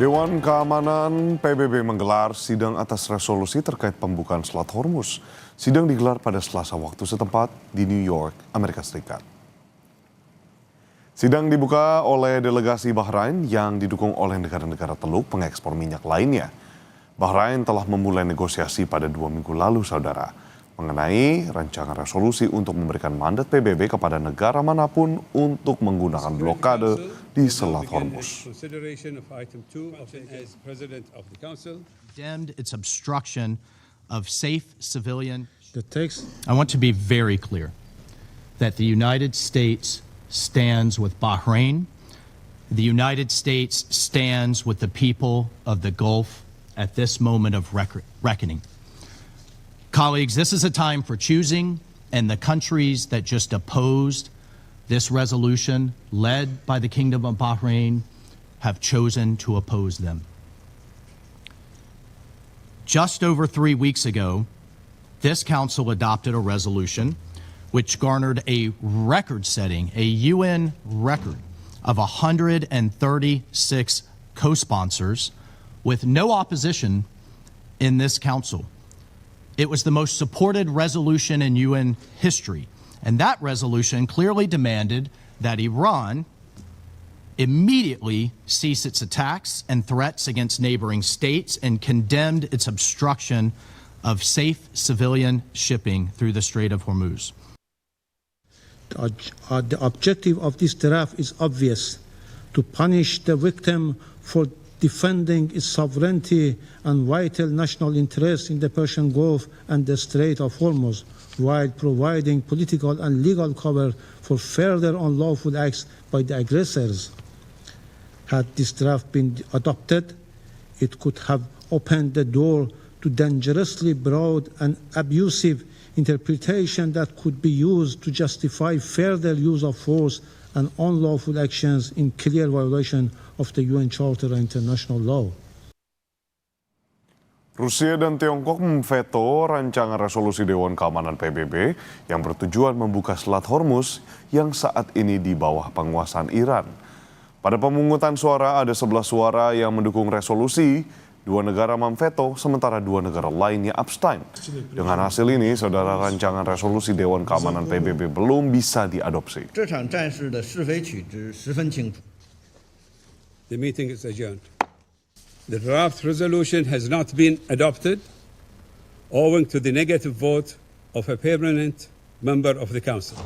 Dewan Keamanan PBB menggelar sidang atas resolusi terkait pembukaan Selat Hormuz. Sidang digelar pada Selasa waktu setempat di New York, Amerika Serikat. Sidang dibuka oleh delegasi Bahrain yang didukung oleh negara-negara Teluk pengekspor minyak lainnya. Bahrain telah memulai negosiasi pada 2 minggu lalu, saudara, mengenai rancangan resolusi untuk memberikan mandat PBB kepada negara manapun untuk menggunakan blokade di Selat Hormuz. Condemned its obstruction of safe civilian. I want to be very clear that the United States stands with Bahrain. The United States stands with the people of the Gulf at this moment of reckoning. Colleagues, this is a time for choosing, and the countries that just opposed this resolution, led by the Kingdom of Bahrain, have chosen to oppose them. Just over 3 weeks ago, this Council adopted a resolution which garnered a record-setting, a UN record of 136 co-sponsors with no opposition in this Council. It was the most supported resolution in UN history, and that resolution clearly demanded that Iran immediately cease its attacks and threats against neighboring states and condemned its obstruction of safe civilian shipping through the Strait of Hormuz. The objective of this draft is obvious: to punish the victim for defending its sovereignty and vital national interests in the Persian Gulf and the Strait of Hormuz, while providing political and legal cover for further unlawful acts by the aggressors. Had this draft been adopted, it could have opened the door to dangerously broad and abusive interpretation that could be used to justify further use of force and unlawful actions in clear violation of the UN Charter and international law. Rusia dan Tiongkok memveto rancangan resolusi Dewan Keamanan PBB yang bertujuan membuka Selat Hormuz yang saat ini di bawah penguasaan Iran. Pada pemungutan suara ada 11 suara yang mendukung resolusi, 2 negara memveto, sementara 2 negara lainnya abstain. Dengan hasil ini, saudara, rancangan resolusi Dewan Keamanan PBB belum bisa diadopsi. The meeting is adjourned. The draft resolution has not been adopted owing to the negative vote of a permanent member of the Council.